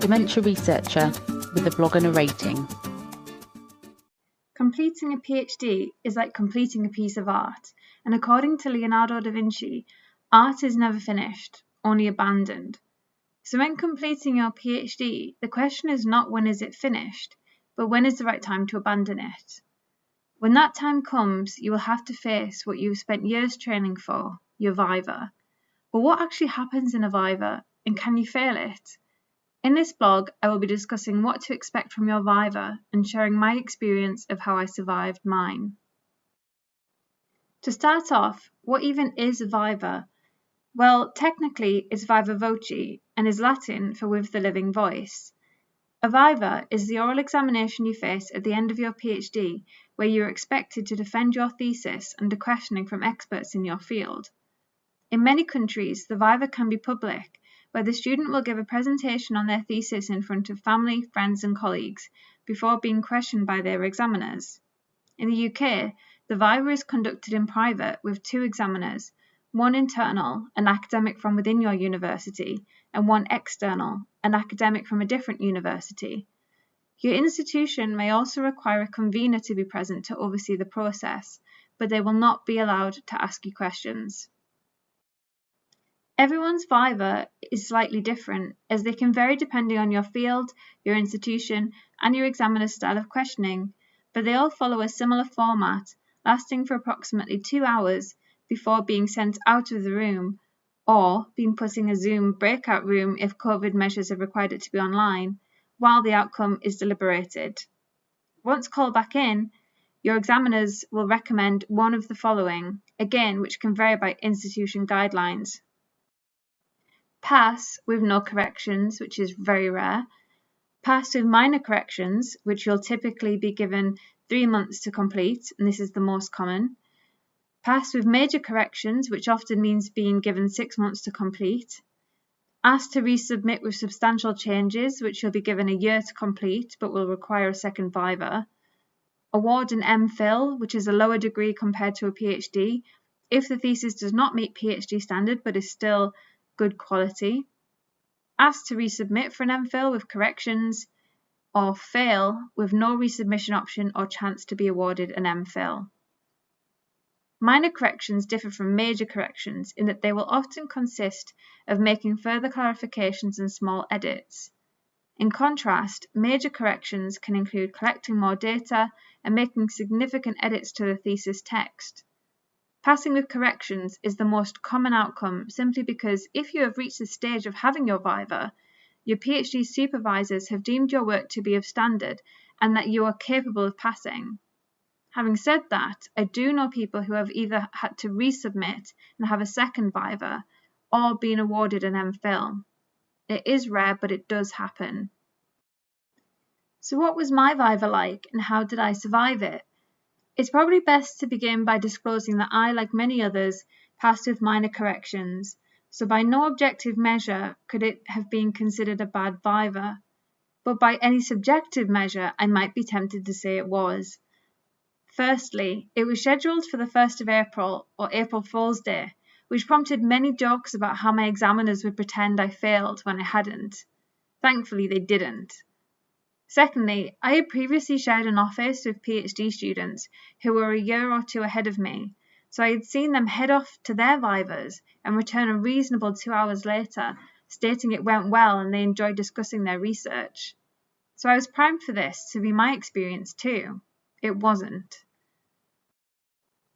dementia researcher with a blog and a rating. Completing a PhD is like completing a piece of art, and according to Leonardo da Vinci, art is never finished, only abandoned. So when completing your PhD, the question is not when is it finished, but when is the right time to abandon it. When that time comes, you will have to face what you've spent years training for, your Viva. But what actually happens in a Viva, and can you fail it? In this blog, I will be discussing what to expect from your Viva and sharing my experience of how I survived mine. To start off, what even is a Viva? Well, technically it's viva voce and is Latin for with the living voice. A Viva is the oral examination you face at the end of your PhD, where you are expected to defend your thesis under questioning from experts in your field. In many countries, the Viva can be public, where the student will give a presentation on their thesis in front of family, friends and colleagues before being questioned by their examiners. In the UK, the Viva is conducted in private with two examiners, one internal, an academic from within your university, and one external, an academic from a different university. Your institution may also require a convener to be present to oversee the process, but they will not be allowed to ask you questions. Everyone's Viva is slightly different, as they can vary depending on your field, your institution, and your examiner's style of questioning, but they all follow a similar format, lasting for approximately 2 hours before being sent out of the room, or being put in a Zoom breakout room if COVID measures have required it to be online, while the outcome is deliberated. Once called back in, your examiners will recommend one of the following, again which can vary by institution guidelines. Pass with no corrections, which is very rare. Pass with minor corrections, which you'll typically be given 3 months to complete, and this is the most common. Pass with major corrections, which often means being given 6 months to complete. Asked to resubmit with substantial changes, which you'll be given a year to complete, but will require a second Viva. Award an MPhil, which is a lower degree compared to a PhD, if the thesis does not meet PhD standard but is still good quality. Asked to resubmit for an MPhil with corrections, or fail with no resubmission option or chance to be awarded an MPhil. Minor corrections differ from major corrections in that they will often consist of making further clarifications and small edits. In contrast, major corrections can include collecting more data and making significant edits to the thesis text. Passing with corrections is the most common outcome simply because if you have reached the stage of having your Viva, your PhD supervisors have deemed your work to be of standard and that you are capable of passing. Having said that, I do know people who have either had to resubmit and have a second Viva or been awarded an MPhil. It is rare, but it does happen. So what was my Viva like and how did I survive it? It's probably best to begin by disclosing that I, like many others, passed with minor corrections, so by no objective measure could it have been considered a bad Viva, but by any subjective measure I might be tempted to say it was. Firstly, it was scheduled for the 1st of April, or April Fool's Day, which prompted many jokes about how my examiners would pretend I failed when I hadn't. Thankfully, they didn't. Secondly, I had previously shared an office with PhD students who were a year or two ahead of me, so I had seen them head off to their Vivas and return a reasonable 2 hours later, stating it went well and they enjoyed discussing their research. So I was primed for this to be my experience too. It wasn't.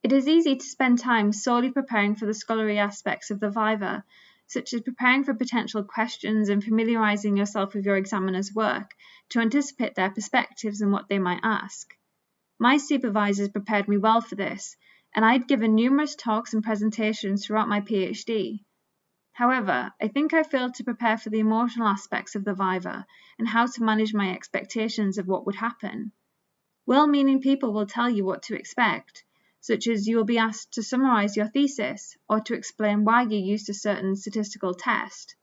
It is easy to spend time solely preparing for the scholarly aspects of the Viva, such as preparing for potential questions and familiarising yourself with your examiner's work to anticipate their perspectives and what they might ask. My supervisors prepared me well for this, and I had given numerous talks and presentations throughout my PhD. However, I think I failed to prepare for the emotional aspects of the Viva and how to manage my expectations of what would happen. Well-meaning people will tell you what to expect, such as you will be asked to summarise your thesis or to explain why you used a certain statistical test.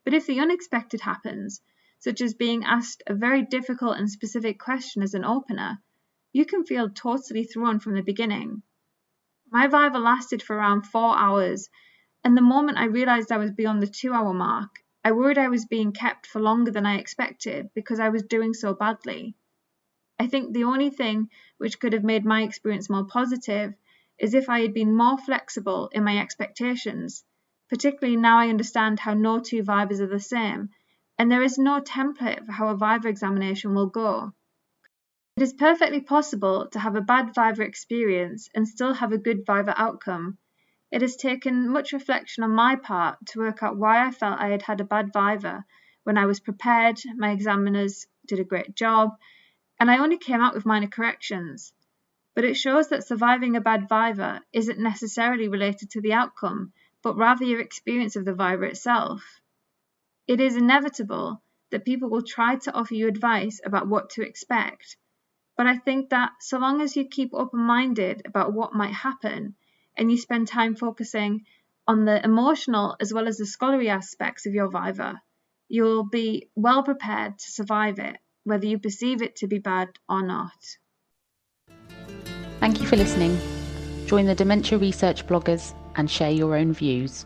But if the unexpected happens, such as being asked a very difficult and specific question as an opener, you can feel totally thrown from the beginning. My Viva lasted for around 4 hours, and the moment I realised I was beyond the 2-hour mark, I worried I was being kept for longer than I expected because I was doing so badly. I think the only thing which could have made my experience more positive is if I had been more flexible in my expectations, particularly now I understand how no two Vivas are the same, and there is no template for how a Viva examination will go. It is perfectly possible to have a bad Viva experience and still have a good Viva outcome. It has taken much reflection on my part to work out why I felt I had had a bad Viva when I was prepared, my examiners did a great job, and I only came out with minor corrections. But it shows that surviving a bad Viva isn't necessarily related to the outcome, but rather your experience of the Viva itself. It is inevitable that people will try to offer you advice about what to expect, but I think that so long as you keep open-minded about what might happen, and you spend time focusing on the emotional as well as the scholarly aspects of your Viva, you'll be well prepared to survive it, whether you perceive it to be bad or not. Thank you for listening. Join the Dementia Research bloggers and share your own views.